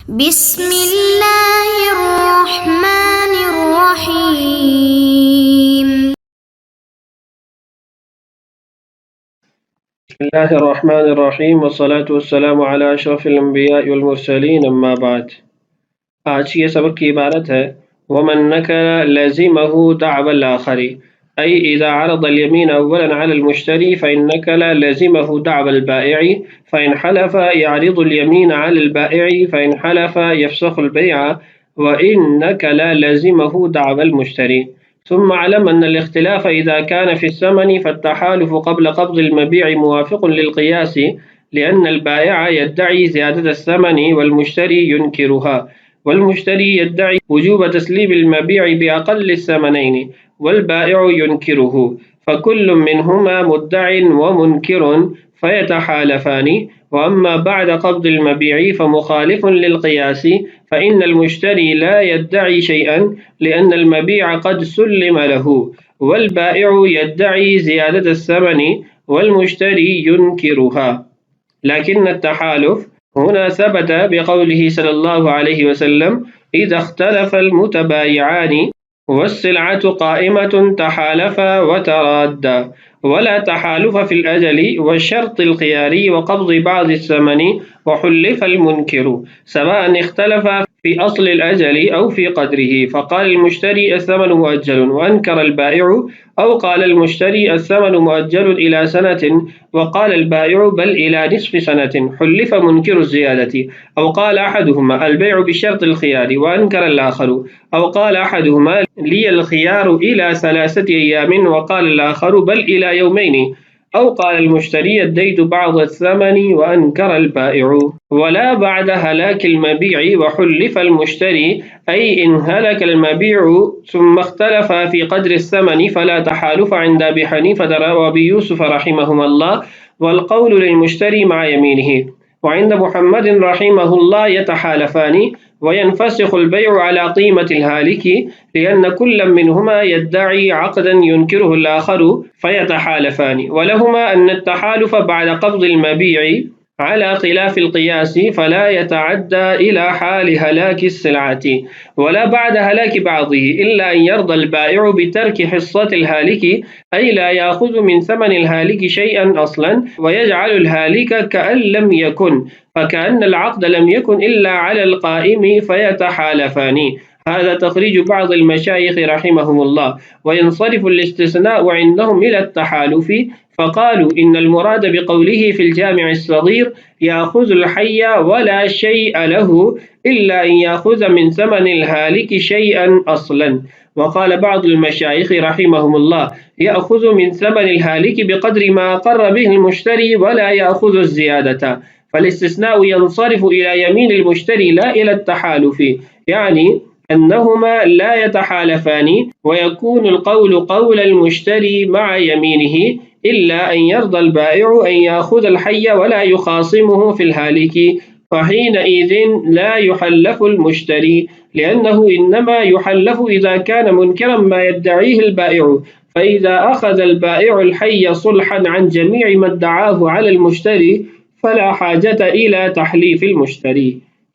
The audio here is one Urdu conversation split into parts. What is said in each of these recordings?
بسم اللہ الرحمن الرحیم۔ بسم اللہ الرحمن الرحیم والصلاة والسلام علی اشرف الانبیاء والمرسلین اما بعد۔ آج یہ سبق کی عبارت ہے ومن نکل لزمہ دعوى الآخر، أي إذا عرض اليمين أولا على المشتري فإن نكل لزمه دعوى البائع، فإن حلف يعرض اليمين على البائع، فإن حلف يفسخ البيع، وإن نكل لزمه دعوى المشتري. ثم علم أن الاختلاف إذا كان في الثمن فالتحالف قبل قبض المبيع موافق للقياس، لأن البائع يدعي زيادة الثمن والمشتري ينكرها، والمشتري يدعي وجوب تسليم المبيع بأقل الثمنين والبائع ينكره، فكل منهما مدع ومنكر فيتحالفان. وأما بعد قبض المبيع فمخالف للقياس، فإن المشتري لا يدعي شيئا لأن المبيع قد سلم له، والبائع يدعي زيادة الثمن والمشتري ينكرها. لكن التحالف هنا ثبت بقوله صلى الله عليه وسلم إذا اختلف المتبايعان والسلعة قائمة تحالفا وترادا، ولا تحالف في الأجل والشرط الخياري وقبض بعض الثمن وحلف المنكر، سواء اختلف في أصل الأجل أو في قدره، فقال المشتري الثمن مؤجل وأنكر البائع، أو قال المشتري الثمن مؤجل إلى سنة وقال البائع بل إلى نصف سنة، حلف منكر الزيادة، أو قال أحدهما البيع بشرط الخيار وأنكر الآخر، أو قال أحدهما لي الخيار إلى 3 أيام وقال الآخر بل إلى يومين، أو قال المشتري اديت بعض الثمن وأنكر البائع. ولا بعد هلاك المبيع وحلف المشتري، أي إن هلك المبيع ثم اختلف في قدر الثمن فلا تحالف عند أبي حنيفة وأبي يوسف رحمهما الله، والقول للمشتري مع يمينه. وعند محمد رحمه الله يتحالفان وينفسخ البيع على قيمة الهالك، لأن كل منهما يدعي عقدا ينكره الآخر فيتحالفان، ولهما أن التحالف بعد قبض المبيع على خلاف القياس فلا يتعدى إلى حال هلاك السلعة ولا بعد هلاك بعضه، إلا أن يرضى البائع بترك حصة الهالك، أي لا يأخذ من ثمن الهالك شيئا أصلا ويجعل الهالك كأن لم يكن، فكأن العقد لم يكن إلا على القائم فيتحالفان. هذا تخريج بعض المشايخ رحمهم الله. وينصرف الاستثناء عندهم إلى التحالف، فقالوا إن المراد بقوله في الجامع الصغير يأخذ الحي ولا شيء له إلا أن يأخذ من ثمن الهالك شيئا أصلا. وقال بعض المشايخ رحمهم الله يأخذ من ثمن الهالك بقدر ما أقر به المشتري ولا يأخذ الزيادة، فالاستثناء ينصرف إلى يمين المشتري لا إلى التحالف، يعني أنهما لا يتحالفان، ويكون القول قول المشتري مع يمينه، إلا أن يرضى البائع أن يأخذ الحي ولا يخاصمه في الهالك، فحينئذ لا يحلف المشتري، لأنه إنما يحلف إذا كان منكرا ما يدعيه البائع، فإذا أخذ البائع الحي صلحا عن جميع ما ادعاه على المشتري فلا حاجة إلى تحليف المشتري.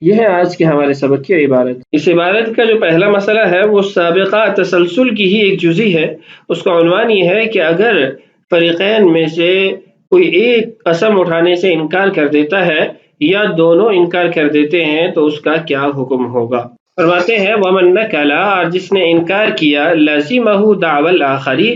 یہ ہے آج کے ہمارے سبق کی عبارت۔ اس عبارت کا جو پہلا مسئلہ ہے وہ سابقہ تسلسل کی ہی ایک جزئی ہے۔ اس کا عنوان یہ ہے کہ اگر فریقین میں سے کوئی ایک قسم اٹھانے سے انکار کر دیتا ہے یا دونوں انکار کر دیتے ہیں تو اس کا کیا حکم ہوگا۔ فرماتے ہیں ومن نکلا، اور جس نے انکار کیا، لازمہ دعوی الآخری،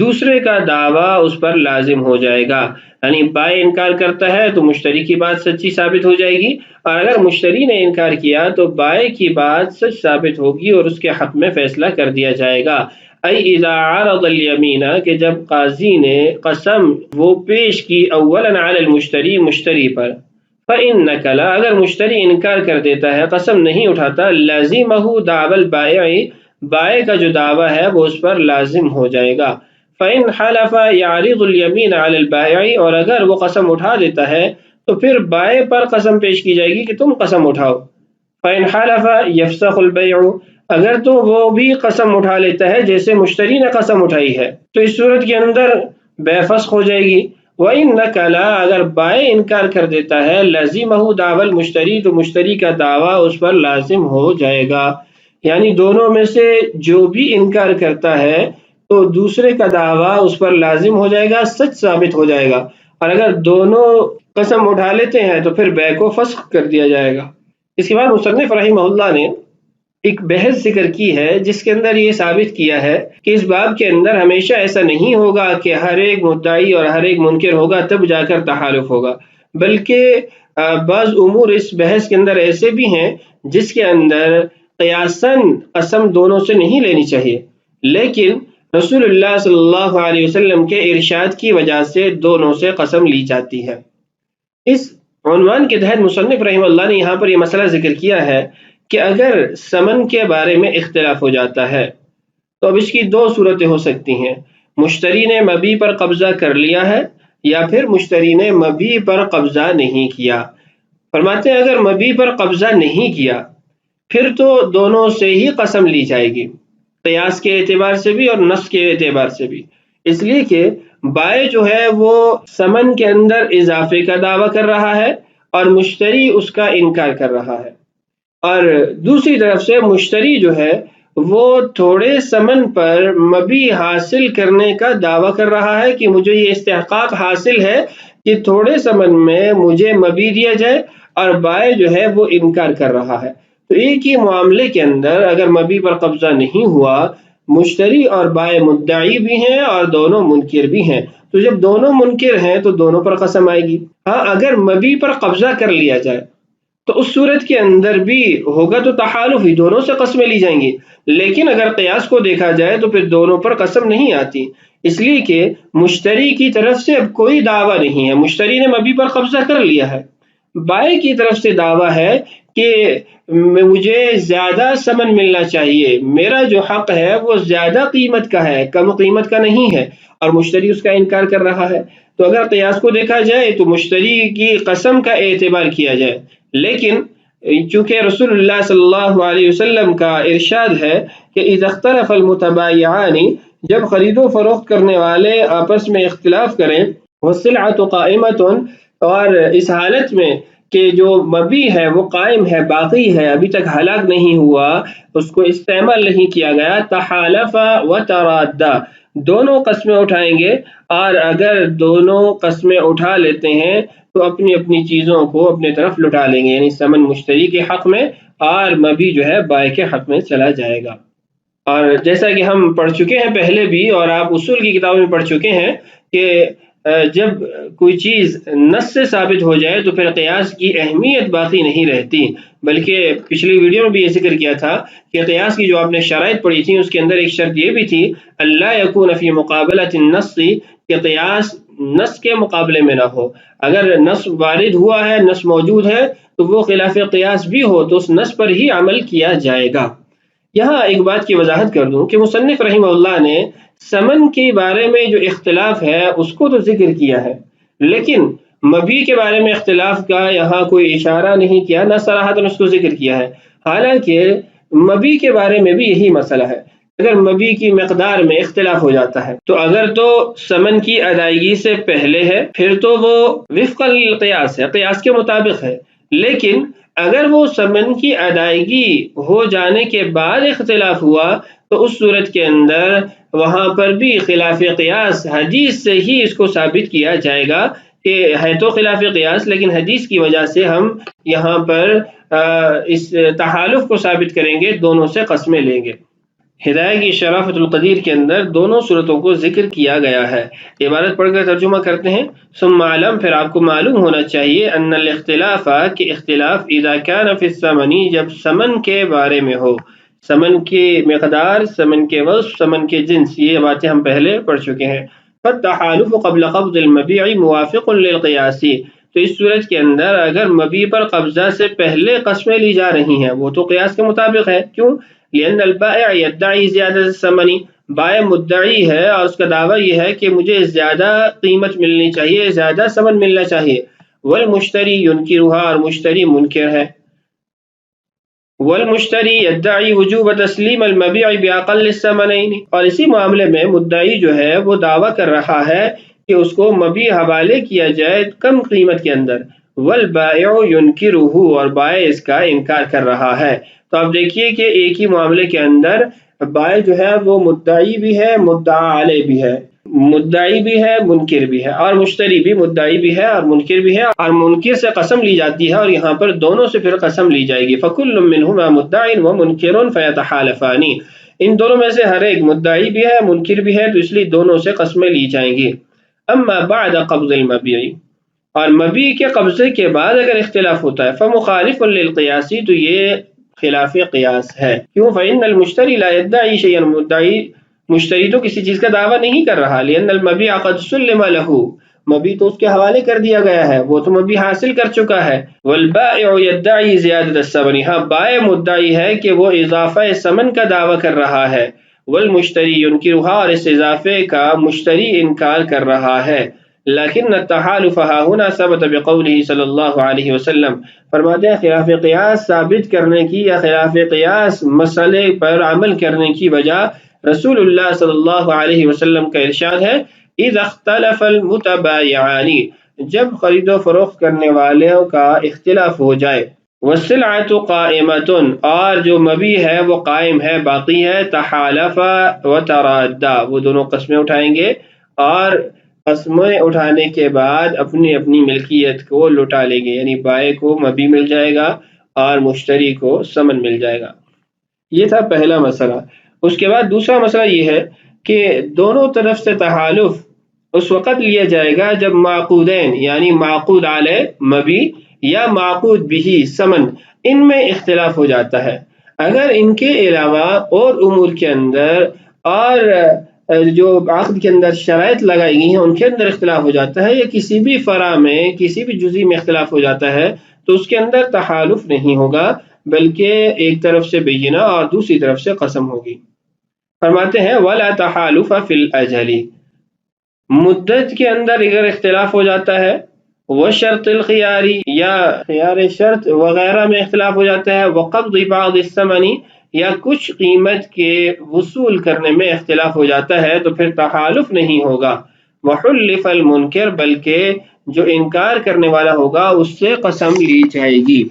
دوسرے کا دعویٰ اس پر لازم ہو جائے گا۔ یعنی بائع انکار کرتا ہے تو مشتری کی بات سچی ثابت ہو جائے گی، اور اگر مشتری نے انکار کیا تو بائع کی بات سچ ثابت ہوگی اور اس کے حق میں فیصلہ کر دیا جائے گا۔ ای اذا عرض الیمین، کہ جب قاضی نے قسم وہ پیش کی اولا علی المشتری، مشتری پر، فإن نکلا، اگر مشتری انکار کر دیتا ہے، قسم نہیں اٹھاتا، لازمہ دعوی البائع، بائع کا جو دعویٰ ہے وہ اس پر لازم ہو جائے گا۔ فإن حلف يعرض اليمين على البائع، اور اگر وہ قسم اٹھا دیتا ہے تو پھر بائع پر قسم پیش کی جائے گی کہ تم قسم اٹھاؤ۔ فإن حلف يفسخ البيع، اگر تو وہ بھی قسم اٹھا لیتا ہے جیسے مشتری نے قسم اٹھائی ہے تو اس صورت کے اندر بے فسخ ہو جائے گی، وَإِنَّكَ لَا اگر بائع انکار کر دیتا ہے لَزِمَهُ دعوی المشتری تو مشتری کا دعویٰ اس پر لازم ہو جائے گا. یعنی دونوں میں سے جو بھی انکار کرتا ہے تو دوسرے کا دعویٰ اس پر لازم ہو جائے گا، سچ ثابت ہو جائے گا. اور اگر دونوں قسم اٹھا لیتے ہیں تو پھر بیع کو فسخ کر دیا جائے گا. اس کے بعد مصنف رحمہ اللہ نے ایک بحث ذکر کی ہے جس کے اندر یہ ثابت کیا ہے کہ اس باب کے اندر ہمیشہ ایسا نہیں ہوگا کہ ہر ایک مدعی اور ہر ایک منکر ہوگا تب جا کر تحالف ہوگا، بلکہ بعض امور اس بحث کے اندر ایسے بھی ہیں جس کے اندر قیاساً قسم دونوں سے نہیں لینی چاہیے، لیکن رسول اللہ صلی اللہ علیہ وسلم کے ارشاد کی وجہ سے دونوں سے قسم لی جاتی ہے. اس عنوان کے تحت مصنف رحمہ اللہ نے یہاں پر یہ مسئلہ ذکر کیا ہے کہ اگر ثمن کے بارے میں اختلاف ہو جاتا ہے تو اب اس کی دو صورتیں ہو سکتی ہیں. مشتری نے مبیع پر قبضہ کر لیا ہے یا پھر مشتری نے مبیع پر قبضہ نہیں کیا. فرماتے ہیں اگر مبیع پر قبضہ نہیں کیا پھر تو دونوں سے ہی قسم لی جائے گی، قیاس کے اعتبار سے بھی اور نص کے اعتبار سے بھی، اس لیے کہ بائع جو ہے وہ ثمن کے اندر اضافے کا دعویٰ کر رہا ہے اور مشتری اس کا انکار کر رہا ہے، اور دوسری طرف سے مشتری جو ہے وہ تھوڑے ثمن پر مبیع حاصل کرنے کا دعویٰ کر رہا ہے کہ مجھے یہ استحقاق حاصل ہے کہ تھوڑے ثمن میں مجھے مبیع دیا جائے، اور بائع جو ہے وہ انکار کر رہا ہے. تو ایک ہی معاملے کے اندر اگر مبیع پر قبضہ نہیں ہوا، مشتری اور بائع مدعی بھی ہیں اور دونوں منکر بھی ہیں، تو جب دونوں منکر ہیں تو دونوں پر قسم آئے گی. ہاں اگر مبیع پر قبضہ کر لیا جائے تو اس صورت کے اندر بھی ہوگا تو تحالف ہی، دونوں سے قسمیں لی جائیں گی، لیکن اگر قیاس کو دیکھا جائے تو پھر دونوں پر قسم نہیں آتی، اس لیے کہ مشتری کی طرف سے اب کوئی دعویٰ نہیں ہے، مشتری نے مبیع پر قبضہ کر لیا ہے. بائع کی طرف سے دعویٰ ہے کہ مجھے زیادہ ثمن ملنا چاہیے، میرا جو حق ہے وہ زیادہ قیمت کا ہے، کم قیمت کا نہیں ہے، اور مشتری اس کا انکار کر رہا ہے. تو اگر قیاس کو دیکھا جائے تو مشتری کی قسم کا اعتبار کیا جائے، لیکن چونکہ رسول اللہ صلی اللہ علیہ وسلم کا ارشاد ہے کہ اذا اختلف المتبايعان، جب خرید و فروخت کرنے والے آپس میں اختلاف کریں، والسلعة قائمة، اور اس حالت میں کہ جو مبیع ہے وہ قائم ہے، باقی ہے، ابھی تک ہلاک نہیں ہوا، اس کو استعمال نہیں کیا گیا، تحالف وترادا، دونوں قسمیں اٹھائیں گے، اور اگر دونوں قسمیں اٹھا لیتے ہیں تو اپنی اپنی چیزوں کو اپنے طرف لٹا لیں گے، یعنی ثمن مشتری کے حق میں اور مبیع جو ہے بائع کے حق میں چلا جائے گا. اور جیسا کہ ہم پڑھ چکے ہیں پہلے بھی اور آپ اصول کی کتابوں میں پڑھ چکے ہیں کہ جب کوئی چیز نص سے ثابت ہو جائے تو پھر قیاس کی اہمیت باقی نہیں رہتی، بلکہ پچھلی ویڈیو میں بھی یہ ذکر کیا تھا کہ قیاس کی جو آپ نے شرائط پڑھی تھی اس کے اندر ایک شرط یہ بھی تھی اللہ یکون فی مقابلۃ النص، کہ قیاس نص کے مقابلے میں نہ ہو. اگر نص وارد ہوا ہے، نص موجود ہے، تو وہ خلاف قیاس بھی ہو تو اس نص پر ہی عمل کیا جائے گا. یہاں ایک بات کی وضاحت کر دوں کہ مصنف رحمہ اللہ نے ثمن کے بارے میں جو اختلاف ہے اس کو تو ذکر کیا ہے، لیکن مبیع کے بارے میں اختلاف کا یہاں کوئی اشارہ نہیں کیا، نہ صراحتاً اس کو ذکر کیا ہے. حالانکہ مبیع کے بارے میں بھی یہی مسئلہ ہے. اگر مبیع کی مقدار میں اختلاف ہو جاتا ہے تو اگر تو ثمن کی ادائیگی سے پہلے ہے پھر تو وہ وفق القیاس ہے، قیاس کے مطابق ہے، لیکن اگر وہ ثمن کی ادائیگی ہو جانے کے بعد اختلاف ہوا تو اس صورت کے اندر وہاں پر بھی خلاف قیاس حدیث سے ہی اس کو ثابت کیا جائے گا کہ ہے تو خلاف قیاس، لیکن حدیث کی وجہ سے ہم یہاں پر اس تحالف کو ثابت کریں گے، دونوں سے قسمیں لیں گے. ہدایہ کی شرافت القدیر کے اندر دونوں صورتوں کو ذکر کیا گیا ہے. عبارت پڑھ کر ترجمہ کرتے ہیں. ثم علم، پھر آپ کو معلوم ہونا چاہیے، ان الاختلاف، کہ اختلاف اذا كان فی الثمن، جب ثمن کے بارے میں ہو، ثمن کی مقدار، ثمن کے وصف، ثمن کے جنس، یہ باتیں ہم پہلے پڑھ چکے ہیں. فالتحالف قبل قبض المبیع موافق للقیاس، تو اس صورت کے اندر اگر مبیع پر قبضہ سے پہلے قسمیں لی جا رہی ہیں وہ تو قیاس کے مطابق ہے. کیوں؟ لأن البائع يدعي زیادہ الثمن، بائع مدعی ہے اور اس کا دعویٰ یہ ہے کہ مجھے زیادہ قیمت ملنی چاہیے، زیادہ ثمن ملنا چاہیے. والمشتری ينکرها، اور مشتری منکر ہے. والمشتری يدعي وجوب تسلیم المبیع باقل الثمنین، اور اسی معاملے میں مدعی جو ہے وہ دعویٰ کر رہا ہے کہ اس کو مبی حوالے کیا جائے کم قیمت کے اندر، والبائع ينکرہ، اور بائع اس کا انکار کر رہا ہے۔ تو آپ دیکھیے کہ ایک ہی معاملے کے اندر بائع جو ہے وہ مدعی بھی ہے، مدعا علیہ بھی ہے، مدعی بھی ہے، منکر بھی ہے، اور مشتری بھی مدعی بھی ہے اور منکر بھی ہے، اور منکر سے قسم لی جاتی ہے، اور یہاں پر دونوں سے پھر قسم لی جائے گی۔ فَكُلٌّ مِّنْهُمَا مُدَّعٍ وَمُنْكِرٌ فَيَتَحَالَفَانِ، ان دونوں میں سے ہر ایک مدعی بھی ہے، منکر بھی ہے، تو اس لیے دونوں سے قسمیں لی جائیں گی۔ اما بعد قبض المبیع، اور مبیع کے قبضے کے بعد اگر اختلاف ہوتا ہے، فمخالف للقیاس، تو یہ خلاف قیاس ہے۔ کیوں؟ فإن المشتری لا يدعي شيئا، مشتری تو کسی چیز کا دعویٰ نہیں کر رہا، لأن المبيع قد سلم له، مبیع تو اس کے حوالے کر دیا گیا ہے، وہ تو مبیع حاصل کر چکا ہے۔ والبائع يدعي زیادۃ الثمن، ہاں بائع مدعی ہے کہ وہ اضافہ ثمن کا دعویٰ کر رہا ہے، والمشتری ينکرها، اور اس اضافے کا مشتری انکار کر رہا ہے۔ لیکن التحالف ها هنا ثبت بقوله صلی اللہ علیہ وسلم، فرماتے ہیں خلاف قیاس ثابت کرنے کی یا خلاف قیاس مسئلے پر عمل کرنے کی وجہ رسول اللہ صلی اللہ علیہ وسلم کا ارشاد ہے، اذا اختلف المتبايعان، جب خرید و فروخت کرنے والوں کا اختلاف ہو جائے، والسلعۃ قائمۃ، اور جو مبیع ہے وہ قائم ہے، باقی ہے، تحالفا وترادا، وہ دونوں قسمیں اٹھائیں گے، اور قسمیں اٹھانے کے بعد اپنی اپنی ملکیت کو لوٹا لیں گے، یعنی بائع کو مبیع مل جائے گا اور مشتری کو ثمن مل جائے گا۔ یہ تھا پہلا مسئلہ۔ اس کے بعد دوسرا مسئلہ یہ ہے کہ دونوں طرف سے تحالف اس وقت لیا جائے گا جب معقودین، یعنی معقود علیہ مبیع یا معقود بہ ثمن، ان میں اختلاف ہو جاتا ہے۔ اگر ان کے علاوہ اور امور کے اندر اور جو عقد کے اندر شرائط لگائی گئی ہیں ان کے اندر اختلاف ہو جاتا ہے، یا کسی بھی فرع میں کسی بھی جزئی میں اختلاف ہو جاتا ہے، تو اس کے اندر تحالف نہیں ہوگا، بلکہ ایک طرف سے بینہ اور دوسری طرف سے قسم ہوگی۔ فرماتے ہیں وَلَا تَحَالُفَ فِي الْأَجَلِ، مدت کے اندر اگر اختلاف ہو جاتا ہے، وشرط الخیاری، یا خیار شرط وغیرہ میں اختلاف ہو جاتا ہے، وقبض بعض الثمن، یا کچھ قیمت کے وصول کرنے میں اختلاف ہو جاتا ہے، تو پھر تحالف نہیں ہوگا۔ وحلف المنکر، بلکہ جو انکار کرنے والا ہوگا اس سے قسم لی جائے گی۔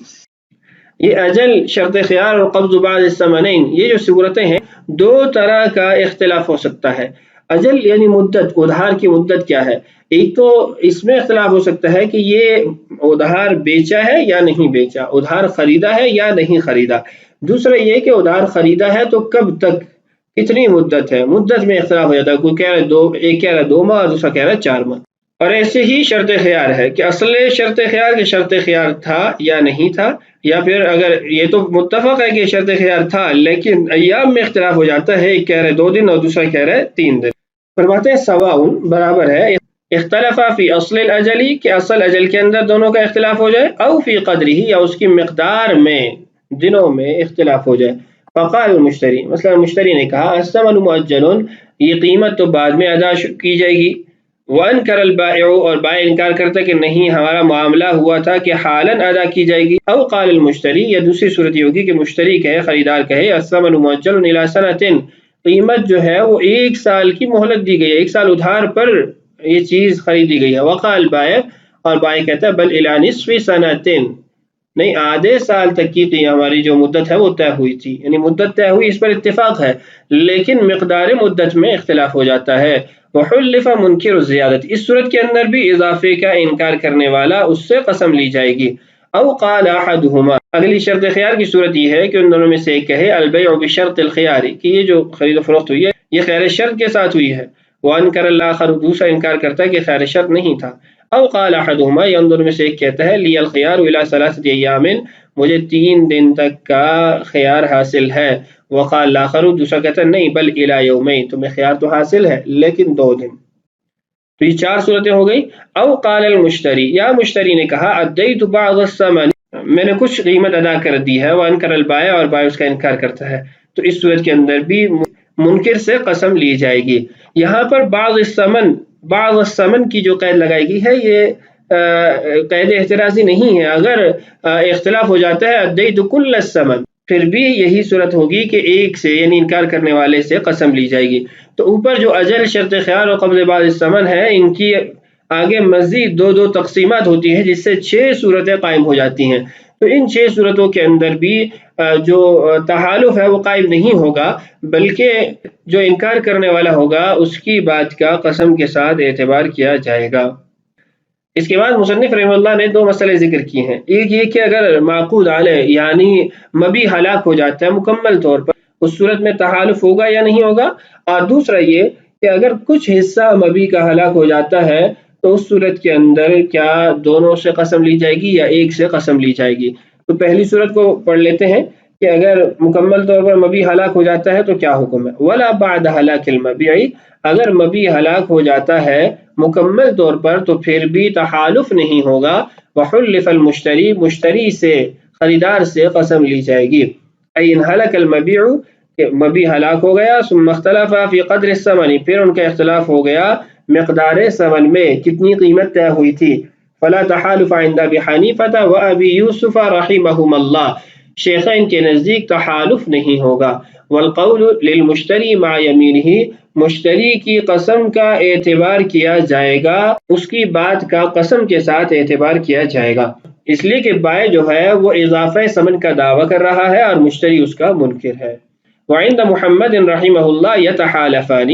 یہ اجل، شرط خیار اور قبض بعض الثمنین، یہ جو صورتیں ہیں دو طرح کا اختلاف ہو سکتا ہے۔ اجل یعنی مدت، ادھار کی مدت کیا ہے؟ ایک تو اس میں اختلاف ہو سکتا ہے کہ یہ ادھار بیچا ہے یا نہیں بیچا، ادھار خریدا ہے یا نہیں خریدا۔ دوسرا یہ کہ ادھار خریدا ہے تو کب تک، کتنی مدت ہے، مدت میں اختلاف ہو جاتا ہے، کوئی کہہ رہا ہے ایک کہہ رہا ہے 2 ماہ اور دوسرا کہہ رہا ہے 4 ماہ۔ اور ایسے ہی شرط خیار ہے کہ اصل شرط خیار کہ شرط خیار تھا یا نہیں تھا، یا پھر اگر یہ تو متفق ہے کہ شرط خیار تھا لیکن ایام میں اختلاف ہو جاتا ہے، ایک کہہ رہے 2 دن اور دوسرا کہہ رہے 3 دن۔ فرماتے ہیں سواء، برابر ہے، اختلافا فی اصل الاجلی، کہ اصل اجل کے اندر دونوں کا اختلاف ہو جائے، او فی قدرہ، یا اس کی مقدار میں، دنوں میں اختلاف ہو جائے۔ فقال المشتری، مثلا مشتری نے کہا الثمن مؤجل، یہ قیمت تو بعد میں ادا کی جائے گی۔ وانکر البائع، اور بائع انکار کرتا کہ نہیں ہمارا معاملہ ہوا تھا کہ حالاً ادا کی جائے گی۔ او قال المشتری، یا دوسری صورت یہ ہوگی کہ مشتری کہے، خریدار کہے الثمن مؤجل الی سنۃ، قیمت جو ہے وہ 1 سال کی مہلت دی گئی ہے، 1 سال ادھار پر یہ چیز خریدی گئی ہے۔ وقال بائع، اور بائع کہتا ہے بل الی نصف سنۃ، نہیں آدھے سال تک کی ہماری جو مدت ہے وہ طے ہوئی تھی، یعنی مدت طے ہوئی، اس پر اتفاق ہے، لیکن مقدار مدت میں اختلاف ہو جاتا ہے۔ وحلف منکر الزیادت، اس صورت کے اندر بھی اضافے کا انکار کرنے والا اس سے قسم لی جائے گی۔ او قال احدہما، اگلی شرط خیار کی صورت یہ ہے کہ ان دونوں میں سے ایک کہے البیع بشرط الخیار، کہ یہ جو خرید و فروخت ہوئی ہے یہ خیر شرط کے ساتھ ہوئی ہے۔ وانکر الاخر، دوسرا انکار کرتا ہے کہ خیر شرط نہیں تھا۔ او قال احدہما، یا ان دونوں میں سے ایک کہتا ہے لی الخیار الی 3 ایام، مجھے 3 دن تک کا خیار حاصل ہے۔ وقال الاخر، دوسرا کہتا ہے نہیں بل الی یومین، تمہیں خیار تو حاصل ہے لیکن 2 دن۔ تو یہ 4 صورتیں ہو گئی۔ او قال المشتری، یا مشتری نے کہا ادیت بعض الثمن، میں نے کچھ قیمت ادا کر دی ہے۔ وانکر البائع، اور بائع اس کا انکار کرتا ہے، تو اس صورت کے اندر بھی منکر سے قسم لی جائے گی۔ یہاں پر بعض الثمن کی جو قید لگائی گئی ہے یہ قید احترازی نہیں ہے، اگر اختلاف ہو جاتا ہے ادیت کل الثمن، پھر بھی یہی صورت ہوگی کہ ایک سے یعنی انکار کرنے والے سے قسم لی جائے گی۔ تو اوپر جو اجل، شرط خیار اور قبض بعد الثمن ہے، ان کی آگے مزید دو تقسیمات ہوتی ہیں جس سے 6 صورتیں قائم ہو جاتی ہیں۔ تو ان 6 صورتوں کے اندر بھی جو تحالف ہے وہ قائم نہیں ہوگا، بلکہ جو انکار کرنے والا ہوگا اس کی بات کا قسم کے ساتھ اعتبار کیا جائے گا۔ اس کے بعد مصنف رحمہ اللہ نے 2 مسئلے ذکر کیے ہیں۔ ایک یہ کہ اگر معقود علیہ یعنی مبی ہلاک ہو جاتا ہے مکمل طور پر، اس صورت میں تحالف ہوگا یا نہیں ہوگا، اور دوسرا یہ کہ اگر کچھ حصہ مبی کا ہلاک ہو جاتا ہے تو اس صورت کے اندر کیا دونوں سے قسم لی جائے گی یا ایک سے قسم لی جائے گی۔ تو پہلی صورت کو پڑھ لیتے ہیں کہ اگر مکمل طور پر مبی ہلاک ہو جاتا ہے تو کیا حکم ہے۔ ولا بعد ہلاک المبیع، اگر مبی ہلاک ہو جاتا ہے مکمل طور پر تو پھر بھی تحالف نہیں ہوگا۔ وحلف المشتری، مشتری سے، خریدار سے قسم لی جائے گی۔ ان ہلک المبیع، کہ مبی ہلاک ہو گیا، ثم اختلف فی قدر الثمن، پھر ان کا اختلاف ہو گیا مقدار ثمن میں، کتنی قیمت طے ہوئی تھی۔ فلا تحالف عند ابی حنیفہ و ابی یوسف رحمہم اللہ، شیخین کے نزدیک تحالف نہیں ہوگا۔ والقول للمشتری مع یمینہ، مشتری کی قسم کا اعتبار کیا جائے گا، اس کی بات کا قسم کے ساتھ اعتبار کیا جائے گا، اس لیے کہ بائع جو ہے وہ اضافہ ثمن کا دعویٰ کر رہا ہے اور مشتری اس کا منکر ہے۔ وعند محمد رحمہ اللہ یتحالفان،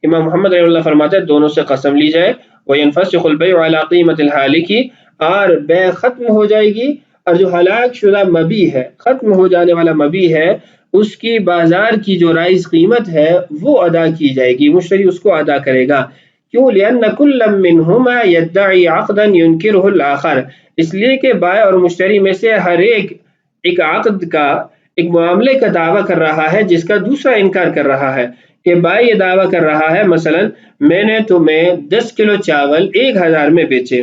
امام محمد رحمہ اللہ فرماتے ہیں دونوں سے قسم لی جائے۔ وینفسخ البیع علی قیمت الحالک، اور بیع ختم ہو جائے گی، اور جو ہلاک شدہ مبی ہے، ختم ہو جانے والا مبی ہے، اس کی بازار کی جو رائج قیمت ہے وہ ادا کی جائے گی، مشتری اس کو ادا کرے گا۔ کیوں؟ لأن كل منهما يدعي عقدا ينكره الآخر، اس لیے کہ بائع اور مشتری میں سے ہر ایک عقد کا، ایک معاملے کا دعویٰ کر رہا ہے جس کا دوسرا انکار کر رہا ہے۔ کہ بائع یہ دعویٰ کر رہا ہے مثلا میں نے تمہیں 10 کلو چاول 1000 میں بیچے،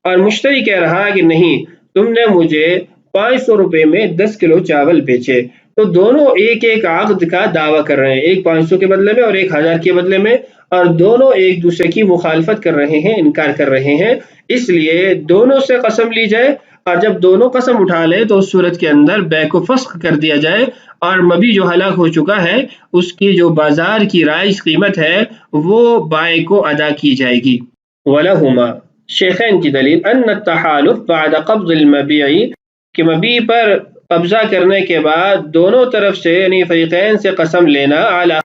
اور مشتری کہہ رہا ہے کہ نہیں، تم نے مجھے 500 روپے میں 10 کلو چاول بیچے۔ تو دونوں ایک عقد کا دعویٰ کر رہے ہیں، ایک 500 کے بدلے میں اور ایک 1000 کے بدلے میں، اور دونوں ایک دوسرے کی مخالفت کر رہے ہیں، انکار کر رہے ہیں، اس لیے دونوں سے قسم لی جائے، اور جب دونوں قسم اٹھا لیں تو اس صورت کے اندر بیع کو فسخ کر دیا جائے، اور مبی جو ہلاک ہو چکا ہے اس کی جو بازار کی رائج قیمت ہے وہ بائع کو ادا کی جائے گی۔ وَلَهُمَا، شیخین کی دلیل، ان التحالف بعد قبض المبیع، کہ مبی پر قبضہ کرنے کے بعد دونوں طرف سے یعنی فریقین سے قسم لینا، اعلی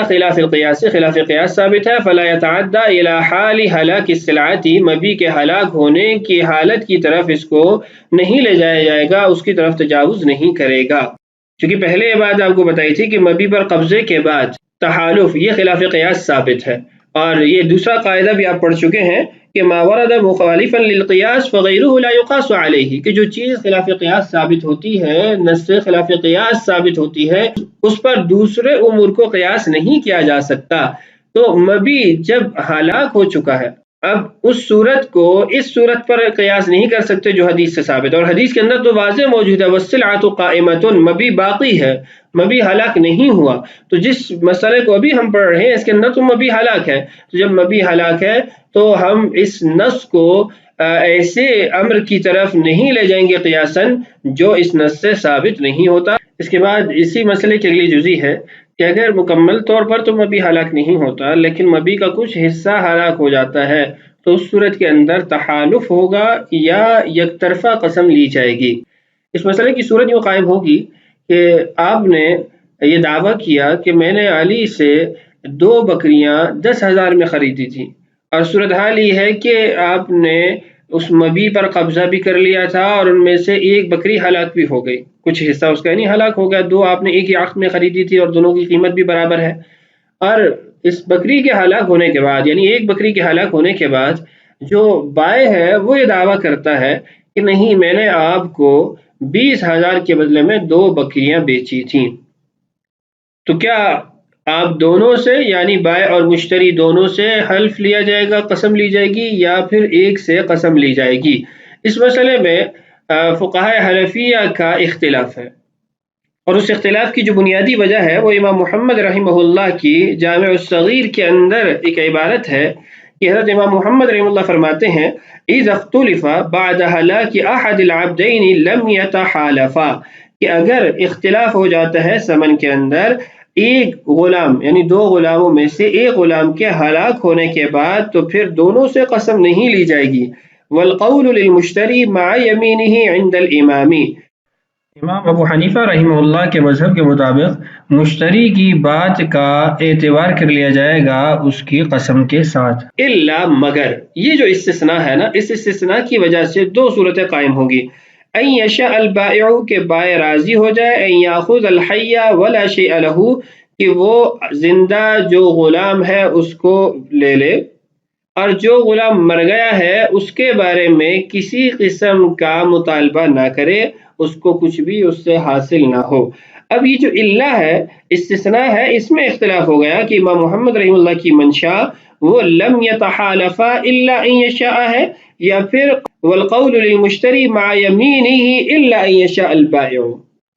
خلاف القیاس، خلاف قیاس ثابت ہے۔ فلا يتعدى الى حال ہلاک السلعۃ، مبی کے ہلاک ہونے کی حالت کی طرف اس کو نہیں لے جایا جائے گا، اس کی طرف تجاوز نہیں کرے گا۔ چونکہ پہلے یہ بات آپ کو بتائی تھی کہ مبی پر قبضے کے بعد تحالف یہ خلاف قیاس ثابت ہے، اور یہ دوسرا قاعدہ بھی آپ پڑھ چکے ہیں کہ ما ورد مخالفا للقیاس فغیرہ لا یقاس علیہ، کہ جو چیز خلاف قیاس ثابت ہوتی ہے، نص خلاف قیاس ثابت ہوتی ہے، اس پر دوسرے امور کو قیاس نہیں کیا جا سکتا۔ تو مبی جب ہلاک ہو چکا ہے، اب اس صورت کو اس صورت پر قیاس نہیں کر سکتے جو حدیث سے ثابت ہے، اور حدیث کے اندر تو واضح موجود ہے والسلعۃ قائمۃ، مبی باقی ہے، مبی ہلاک نہیں ہوا۔ تو جس مسئلے کو ابھی ہم پڑھ رہے ہیں اس کے اندر تو مبی ہلاک ہے، تو جب مبی ہلاک ہے تو ہم اس نص کو ایسے امر کی طرف نہیں لے جائیں گے قیاساً جو اس نص سے ثابت نہیں ہوتا۔ اس کے بعد اسی مسئلے کی اگلی جزئی ہے کہ اگر مکمل طور پر تو مبی ہلاک نہیں ہوتا لیکن مبی کا کچھ حصہ ہلاک ہو جاتا ہے، تو اس صورت کے اندر تحالف ہوگا یا یک طرفہ قسم لی جائے گی۔ اس مسئلے کی صورت یوں قائم ہوگی کہ آپ نے یہ دعویٰ کیا کہ میں نے علی سے 2 بکریاں 10,000 میں خریدی تھی، اور صورتحال یہ ہے کہ آپ نے اس مبی پر قبضہ بھی کر لیا تھا اور ان میں سے ایک بکری ہلاک بھی ہو گئی، کچھ حصہ اس کا یعنی ہلاک ہو گیا، 2 آپ نے ایک ہی عقد میں خریدی تھی اور دونوں کی قیمت بھی برابر ہے۔ اور اس بکری کے ہلاک ہونے کے بعد یعنی ایک بکری کے ہلاک ہونے کے بعد جو بائع ہے وہ یہ دعویٰ کرتا ہے کہ نہیں، میں نے آپ کو 20,000 کے بدلے میں 2 بکریاں بیچی تھیں۔ تو کیا آپ دونوں سے یعنی بائع اور مشتری دونوں سے حلف لیا جائے گا، قسم لی جائے گی، یا پھر ایک سے قسم لی جائے گی؟ اس مسئلے میں فقہائے حنفیہ کا اختلاف ہے، اور اس اختلاف کی جو بنیادی وجہ ہے وہ امام محمد رحمہ اللہ کی جامع الصغیر کے اندر ایک عبارت ہے کہ حضرت امام محمد رحمہ اللہ فرماتے ہیں اذا اختلف بعد ہلاک احد العبدین لم يتحالفا، کہ اگر اختلاف ہو جاتا ہے ثمن کے اندر، ایک غلام یعنی دو غلاموں میں سے ایک غلام کے ہلاک ہونے کے بعد تو پھر دونوں سے قسم نہیں لی جائے گی۔ والقول للمشتری مع یمینہ عند الامام، امام ابو حنیفہ رحمہ اللہ کے مذہب کے مطابق مشتری کی بات کا اعتبار کر لیا جائے گا اس کی قسم کے ساتھ، الا مگر یہ جو استثناء ہے نا، اس استثناء کی وجہ سے دو صورتیں قائم ہوگی۔ ان یشاء البائع کہ بائع راضی ہو جائے، ان یاخذ الحی ولا شیء له کہ وہ زندہ جو غلام ہے اس کو لے لے، اور جو غلام مر گیا ہے اس کے بارے میں کسی قسم کا مطالبہ نہ کرے، اس کو کچھ بھی اس سے حاصل نہ ہو۔ اب یہ جو اللہ ہے، استثناء ہے، اس میں اختلاف ہو گیا کہ امام محمد رحمہ اللہ کی منشا وہ لم یتحالفا الا ان یشاء ہے، یا پھر والقول للمشتری مع یمینہ الا ان یشاء البائع،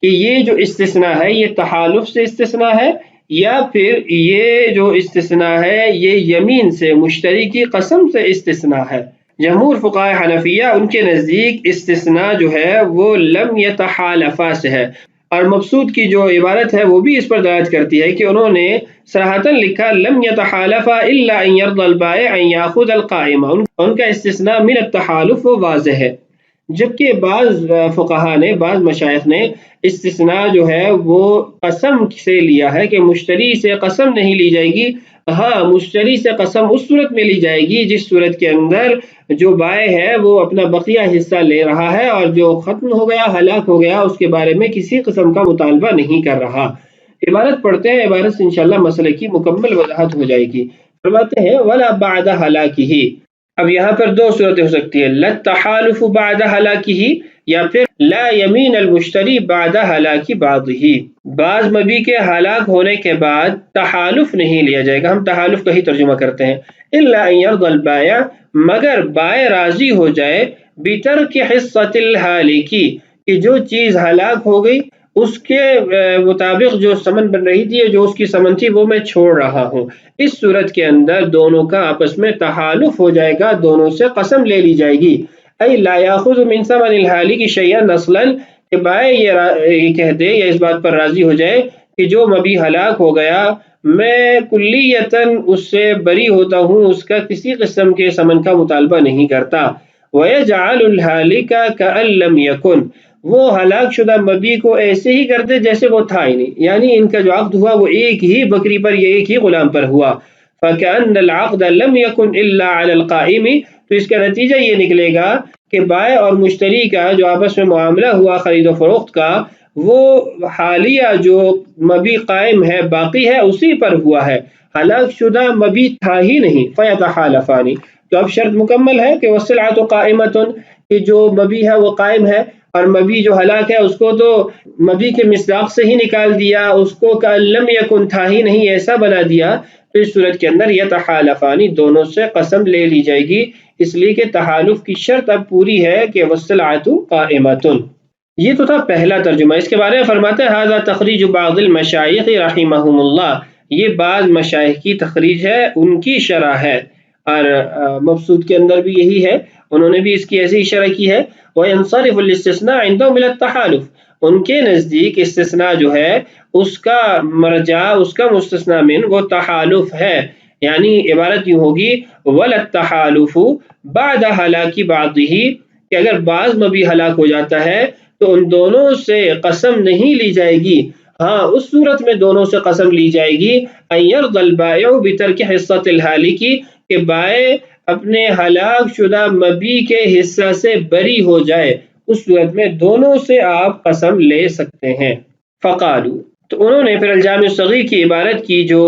کہ یہ جو استثناء ہے یہ تحالف سے استثناء ہے، یا پھر یہ جو استثناء ہے یہ یمین سے، مشتری کی قسم سے استثناء ہے۔ جمہور فقہائے حنفیہ ان کے نزدیک استثناء جو ہے وہ لم یتحالفا سے ہے، اور مبسوط کی جو عبارت ہے وہ بھی اس پر دلالت کرتی ہے کہ انہوں نے صراحتاً لکھا لم یتحالفا الا ان یرضى البائع ان یاخذ القائم، ان کا استثناء من التحالف وہ واضح ہے، جبکہ بعض فقہا نے، بعض مشائخ نے استثناء جو ہے وہ قسم سے لیا ہے کہ مشتری سے قسم نہیں لی جائے گی۔ ہاں، مشتری سے قسم اس صورت میں لی جائے گی جس صورت کے اندر جو بائع ہے وہ اپنا بقیہ حصہ لے رہا ہے، اور جو ختم ہو گیا، ہلاک ہو گیا، اس کے بارے میں کسی قسم کا مطالبہ نہیں کر رہا۔ عبارت پڑھتے ہیں، عبارت سے انشاءاللہ مسئلے کی مکمل وضاحت ہو جائے گی۔ فرماتے ہیں ولا بعد ہلاکہ، اب یہاں پر دو صورتیں ہو سکتی ہیں، لا التحالف بعد ہلاکہ یا پھر لا یمین المشتری بعد ہلاک بعضہ، بعض مبی کے ہلاک ہونے کے بعد تحالف نہیں لیا جائے گا۔ ہم تحالف کا ہی ترجمہ کرتے ہیں۔ الا ان یرضى البائع، مگر بائع راضی ہو جائے، بترک حصۃ الہالک، کہ جو چیز ہلاک ہو گئی اس کے مطابق جو سمن بن رہی تھی، جو اس کی سمن تھی وہ میں چھوڑ رہا ہوں، اس صورت کے اندر دونوں کا آپس میں تحالف ہو جائے گا، دونوں سے قسم لے لی جائے گی۔ ای لا یاخذ من ثمن الہالک شیئا اصلا، کہ بائع یہ کہہ دے یا اس بات پر راضی ہو جائے کہ جو مبی ہلاک ہو گیا میں کلیتاً اس سے بری ہوتا ہوں، اس کا کسی قسم کے سمن کا مطالبہ نہیں کرتا۔ وَيَجْعَلُ الْهَالِكَ كَأَن لَّمْ يَكُن، وہ ہلاک شدہ مبی کو ایسے ہی کر دے جیسے وہ تھا ہی نہیں، یعنی ان کا جو عقد ہوا وہ ایک ہی بکری پر یا ایک ہی غلام پر ہوا۔ فَكَأَنَّ الْعَقْدَ لَمْ يَكُنْ إِلَّا عَلَى الْقَائِمِ، تو اس کا نتیجہ یہ نکلے گا کہ بائع اور مشتری کا جو آپس میں معاملہ ہوا خرید و فروخت کا، وہ حالیہ جو مبی قائم ہے، باقی ہے، اسی پر ہوا ہے، ہلاک شدہ مبی تھا ہی نہیں۔ فَيَتَحَالَفَانِ، تو اب شرط مکمل ہے کہ وَالسِّلْعَةُ قَائِمَةٌ، کہ جو مبی ہے وہ قائم ہے، اور مبی جو ہلاک ہے اس کو تو مبی کے مصداق سے ہی نکال دیا، اس کو کأن لم یکن تھا ہی نہیں ایسا بنا دیا، تو اس صورت کے اندر یتحالفان، دونوں سے قسم لے لی جائے گی، اس لیے کہ تحالف کی شرط اب پوری ہے کہ والسلعۃ قائمۃ۔ یہ تو تھا پہلا ترجمہ۔ اس کے بارے میں فرماتے ہیں ھذا تخریج بعض المشائخ رحمہم اللہ، یہ بعض مشائخ کی تخریج ہے، ان کی شرح ہے، اور مبسوط کے اندر بھی یہی ہے، انہوں نے بھی اس کی ایسی شرح کی ہے۔ وَيَنصَرِفُ الِّسْتِثْنَاءُ عِندَهُمْ إِلَى التَّحَالُفِ، ان کے نزدیک استثناء جو ہے اس کا مرجع، اس کا مستثنیٰ من وہ تحالف ہے، یعنی عبارت یوں ہوگی وَلَا التَّحَالُفُ بَعْدَ هَلَاكِ بَعْضِهِ، کہ اگر بعض مبی ہلاک ہو جاتا ہے تو ان دونوں سے قسم نہیں لی جائے گی، ہاں اس صورت میں دونوں سے قسم لی جائے گی ان یرضى البائع بترک حصۃ الہالک، کہ بائع اپنے ہلاک شدہ مبی کے حصہ سے بری ہو جائے، اس صورت میں دونوں سے آپ قسم لے سکتے ہیں۔ فقالو، تو انہوں نے پھر الجامع الصغیر کی عبارت کی جو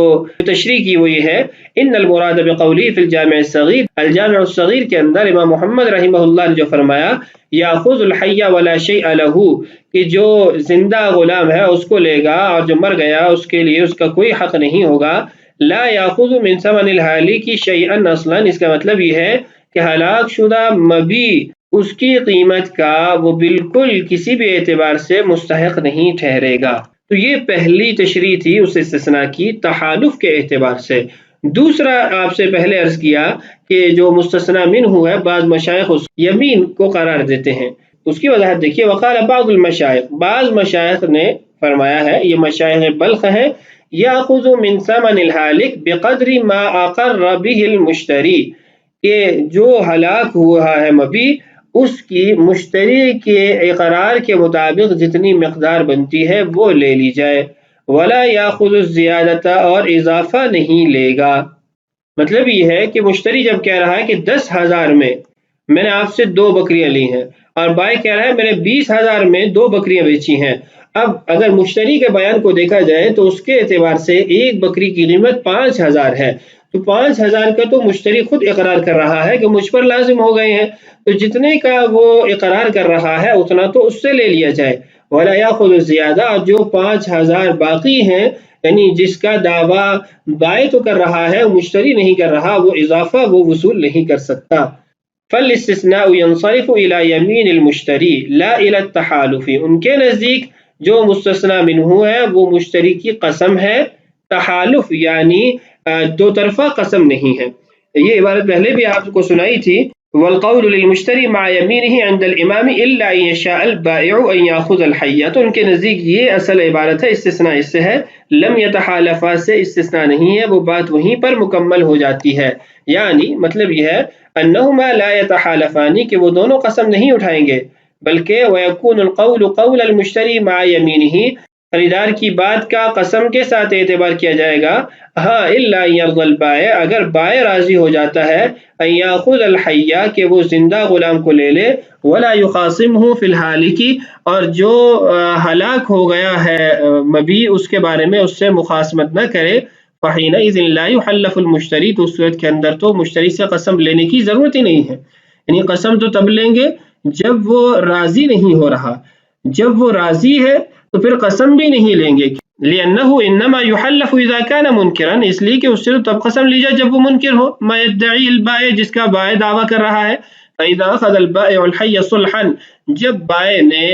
تشریح کی وہ یہ ہے، ان المراد بقولی فی الجامع الصغیر، الجامع الصغیر کے اندر امام محمد رحمہ اللہ نے جو فرمایا یاخذ الحی ولا شیء له، کہ جو زندہ غلام ہے اس کو لے گا، اور جو مر گیا اس کے لیے اس کا کوئی حق نہیں ہوگا۔ لا یاخذ من ثمن الہالک شیئا اصلا، اس کا مطلب یہ ہے کہ ہلاک شدہ مبی اس کی قیمت کا وہ بالکل کسی بھی اعتبار سے مستحق نہیں ٹھہرے گا۔ تو یہ پہلی تشریح تھی اس استثناء کی تحالف کے اعتبار سے۔ دوسرا آپ سے پہلے عرض کیا کہ جو مستثنی منہ ہے بعض مشائخ اس یمین کو قرار دیتے ہیں، اس کی وضاحت دیکھیے، وقال بعض المشائخ، بعض مشائخ نے فرمایا ہے، یہ مشائخ بلخ ہیں، یاخذ من ثمن الحالک بقدر ما اقر به المشتری، کہ جو ہلاک ہوا ہے مبی اس کی مشتری کے اقرار کے مطابق جتنی مقدار بنتی ہے وہ لے لی جائے، ولا یاخذ الزیادۃ، اور اضافہ نہیں لے گا۔ مطلب یہ ہے کہ مشتری جب کہہ رہا ہے کہ 10,000 میں نے آپ سے 2 بکریاں لی ہیں، اور بائی کہہ رہا ہے میں نے 20,000 میں 2 بکریاں بیچی ہیں، اب اگر مشتری کے بیان کو دیکھا جائے تو اس کے اعتبار سے ایک بکری کی قیمت 5,000 ہے، تو 5,000 کا تو مشتری خود اقرار کر رہا ہے کہ مجھ پر لازم ہو گئے ہیں، تو جتنے کا وہ اقرار کر رہا ہے اتنا تو اس سے لے لیا جائے، ولا یاخذ الزیادہ، جو 5,000 باقی ہیں، یعنی جس کا دعویٰ بائع تو کر رہا ہے مشتری نہیں کر رہا، وہ اضافہ وہ وصول نہیں کر سکتا۔ فالاستثناء ينصرف الى يمين المشتری لا الى التحالف، ان کے نزدیک جو مستثنا منہ ہے وہ مشتری کی قسم ہے، تحالف یعنی دو طرفہ قسم نہیں ہے۔ یہ عبارت پہلے بھی آپ کو سنائی تھی، والقول للمشتری مع يمينه عند الامام الا ان يشاء البائع ان ياخذ الحية، تو ان کے نزدیک یہ اصل عبارت ہے، استثناء اس سے ہے، لم يتحالفا سے استثناء نہیں ہے، وہ بات وہیں پر مکمل ہو جاتی ہے، یعنی مطلب یہ ہے انہما لا يتحالفان، کہ وہ دونوں قسم نہیں اٹھائیں گے، بلکہ ويكون القول قول المشتری مع يمينه، خریدار کی بات کا قسم کے ساتھ اعتبار کیا جائے گا، ہاں الا يرضى البائع، اگر بائع راضی ہو جاتا ہے، ان ياخذ الحية، کہ وہ زندہ غلام کو لے لے، ولا يخاصمه في الهالك، اور جو ہلاک ہو گیا ہے مبی اس کے بارے میں اس سے مخاصمت نہ کرے، فحينئذ لا يحلف المشتری، تو اس صورت کے اندر تو مشتری سے قسم لینے کی ضرورت ہی نہیں ہے، یعنی قسم تو تب لیں گے جب وہ راضی نہیں ہو رہا، جب وہ راضی ہے تو پھر قسم بھی نہیں لیں گے، لأنه انما يحلف اذا كان منکرا، اس لیے کہ اس سے تب قسم لی جائے جب وہ منکر ہو، ما يدعي البائع، جس کا بائع دعویٰ کر رہا ہے، فاذا اخذ البائع الحي صلحا، جب بائع نے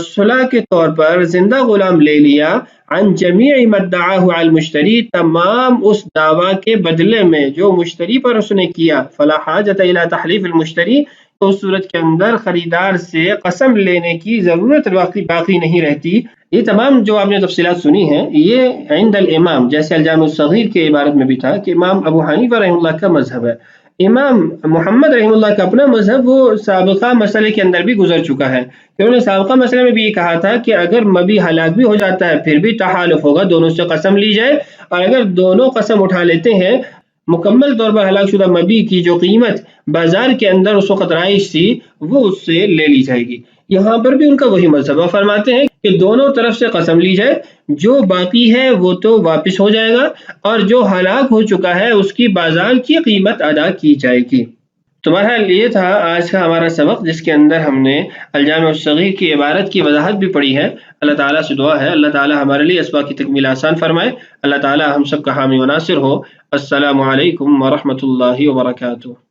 صلح کے طور پر زندہ غلام لے لیا، عن جمیع ما ادعاه على المشتری، تمام اس دعویٰ کے بدلے میں جو مشتری پر اس نے کیا، فلا حاجت الى تحلیف المشتری، تو اس صورت کے اندر خریدار سے قسم لینے کی ضرورت باقی نہیں رہتی۔ یہ تمام جو آپ نے تفصیلات سنی ہیں یہ عند الامام، جیسے الجامع الصغیر کے عبارت میں بھی تھا کہ امام ابو حنیفہ رحمہ اللہ کا مذہب ہے، امام محمد رحمہ اللہ کا اپنا مذہب وہ سابقہ مسئلے کے اندر بھی گزر چکا ہے، کہ انہوں نے سابقہ مسئلے میں بھی یہ کہا تھا کہ اگر مبی ہلاک بھی ہو جاتا ہے پھر بھی تحالف ہوگا، دونوں سے قسم لی جائے، اور اگر دونوں قسم اٹھا لیتے ہیں، مکمل طور پر ہلاک شدہ مبی کی جو قیمت بازار کے اندر اس وقت رائج تھی وہ اس سے لے لی جائے گی۔ یہاں پر بھی ان کا وہی مذہب ہے، فرماتے ہیں کہ دونوں طرف سے قسم لی جائے، جو باقی ہے وہ تو واپس ہو جائے گا، اور جو ہلاک ہو چکا ہے اس کی بازار کی قیمت ادا کی جائے گی۔ تو بہرحال یہ تھا آج کا ہمارا سبق، جس کے اندر ہم نے الجامع الصغیر کی عبارت کی وضاحت بھی پڑھی ہے۔ اللہ تعالیٰ سے دعا ہے اللہ تعالیٰ ہمارے لیے اسباق کی تکمیل آسان فرمائے، اللہ تعالیٰ ہم سب کا حامی و ناصر ہو۔ السلام علیکم ورحمۃ اللہ وبرکاتہ۔